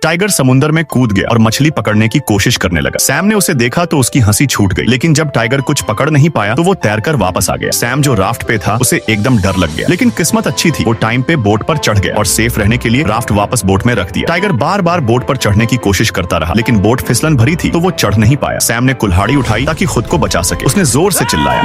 Tiger समुद्र में कूद गया और मछली पकड़ने की कोशिश करने लगा। सैम ने उसे देखा तो उसकी हंसी छूट गई, लेकिन जब टाइगर कुछ पकड़ नहीं पाया तो वो तैरकर वापस आ गया। सैम जो राफ्ट पे था उसे एकदम डर लग गया, लेकिन किस्मत अच्छी थी, वो टाइम पे बोट पर चढ़ गया और सेफ रहने के लिए राफ्ट वापस बोट में रख दिया। टाइगर बार बार बोट पर चढ़ने की कोशिश करता रहा, लेकिन बोट फिसलन भरी थी तो वो चढ़ नहीं पाया। सैम ने कुल्हाड़ी उठाई ताकि खुद को बचा सके। उसने जोर से चिल्लाया,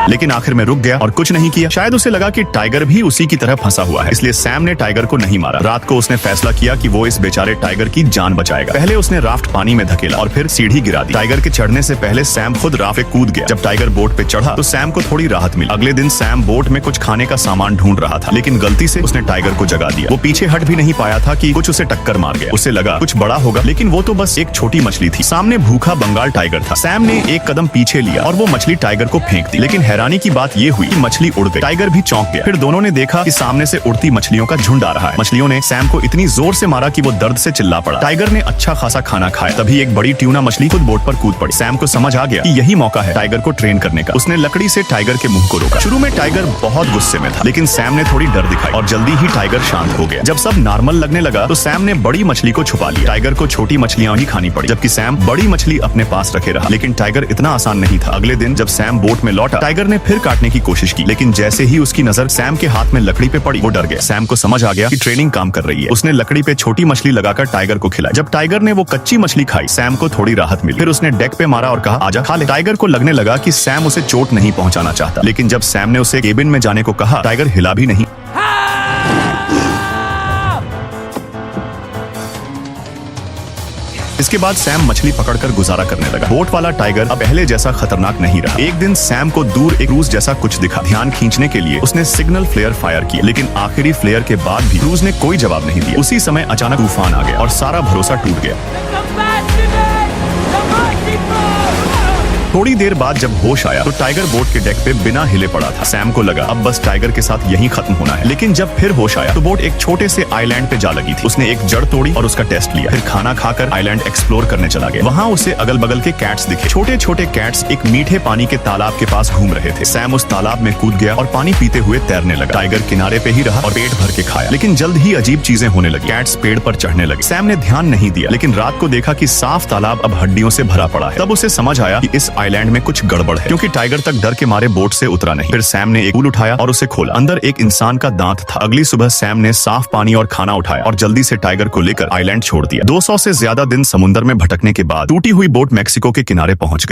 लेकिन आखिर में रुक गया और कुछ नहीं किया। शायद उसे लगा कि टाइगर भी उसी की तरह फंसा हुआ है, इसलिए सैम ने टाइगर को नहीं मारा। रात को उसने फैसला किया कि वो इस बेचारे टाइगर की जान बचाएगा। पहले उसने राफ्ट पानी में धकेला और फिर सीढ़ी गिरा दी। टाइगर के चढ़ने से पहले सैम खुद राफ्ट पे कूद गया। जब टाइगर बोट पे चढ़ा तो सैम को थोड़ी राहत मिली। अगले दिन सैम बोट में कुछ खाने का सामान ढूंढ रहा था, लेकिन गलती से उसने टाइगर को जगा दिया। वो पीछे हट भी नहीं पाया था कि कुछ उसे टक्कर मार गया। उसे लगा कुछ बड़ा होगा, लेकिन वो तो बस एक छोटी मछली थी। सामने भूखा बंगाल टाइगर था। सैम ने एक कदम पीछे लिया और वो मछली टाइगर को फेंक दी, लेकिन हैरानी की बात ये हुई कि मछली उड़ गई। टाइगर भी चौंक गया। फिर दोनों ने देखा कि सामने से उड़ती मछलियों का झुंड आ रहा है। मछलियों ने सैम को इतनी जोर से मारा कि वो दर्द से चिल्ला पड़ा। टाइगर ने अच्छा खासा खाना खाया। तभी एक बड़ी ट्यूना मछली खुद बोट पर कूद पड़ी। सैम को समझ आ गया कि यही मौका है टाइगर को ट्रेन करने का। उसने लकड़ी से टाइगर के मुंह को रोका। शुरू में टाइगर बहुत गुस्से में था, लेकिन सैम ने थोड़ी डर दिखाई और जल्दी ही टाइगर शांत हो गया। जब सब नॉर्मल लगने लगा तो सैम ने बड़ी मछली को छुपा लिया। टाइगर को छोटी मछलियां ही खानी पड़ी, जबकि सैम बड़ी मछली अपने पास रखे रहा। लेकिन टाइगर इतना आसान नहीं था। अगले दिन जब सैम बोट में लौटा, टाइगर ने फिर काटने की कोशिश की, लेकिन जैसे ही उसकी नजर सैम के हाथ में लकड़ी पे पड़ी, वो डर गया। सैम को समझ आ गया कि ट्रेनिंग काम कर रही है। उसने लकड़ी पे छोटी मछली लगाकर टाइगर को खिलाई। जब टाइगर ने वो कच्ची मछली खाई, सैम को थोड़ी राहत मिली। फिर उसने डेक पे मारा और कहा, आजा खा ले। टाइगर को लगने लगा कि सैम उसे चोट नहीं पहुंचाना चाहता, लेकिन जब सैम ने उसे केबिन में जाने को कहा, टाइगर हिला भी नहीं। इसके बाद सैम मछली पकड़कर गुजारा करने लगा। बोट वाला टाइगर अब पहले जैसा खतरनाक नहीं रहा। एक दिन सैम को दूर एक क्रूज जैसा कुछ दिखा। ध्यान खींचने के लिए उसने सिग्नल फ्लेयर फायर किया, लेकिन आखिरी फ्लेयर के बाद भी क्रूज ने कोई जवाब नहीं दिया। उसी समय अचानक तूफान आ गया और सारा भरोसा टूट गया। थोड़ी देर बाद जब होश आया तो टाइगर बोट के डेक पे बिना हिले पड़ा था। सैम को लगा अब बस टाइगर के साथ यहीं खत्म होना है, लेकिन जब फिर होश आया तो बोट एक छोटे से आइलैंड पे जा लगी थी। उसने एक जड़ तोड़ी और उसका टेस्ट लिया। फिर खाना खाकर आइलैंड एक्सप्लोर करने चला गया। वहाँ उसे अगल बगल के कैट्स दिखे। छोटे छोटे कैट्स एक मीठे पानी के तालाब के पास घूम रहे थे। सैम उस तालाब में कूद गया और पानी पीते हुए तैरने लगा। टाइगर किनारे पे ही रहा और पेट भर के खाया, लेकिन जल्द ही अजीब चीजें होने लगी। कैट्स पेड़ पर चढ़ने लगे। सैम ने ध्यान नहीं दिया, लेकिन रात को देखा कि साफ तालाब अब हड्डियों से भरा पड़ा है। तब उसे समझ आया कि इस आइलैंड में कुछ गड़बड़ है, क्योंकि टाइगर तक डर के मारे बोट से उतरा नहीं। फिर सैम ने एक फूल उठाया और उसे खोला। अंदर एक इंसान का दांत था। अगली सुबह सैम ने साफ पानी और खाना उठाया और जल्दी से टाइगर को लेकर आइलैंड छोड़ दिया। 200 से ज्यादा दिन समुद्र में भटकने के बाद टूटी हुई बोट मेक्सिको के किनारे पहुंच गई।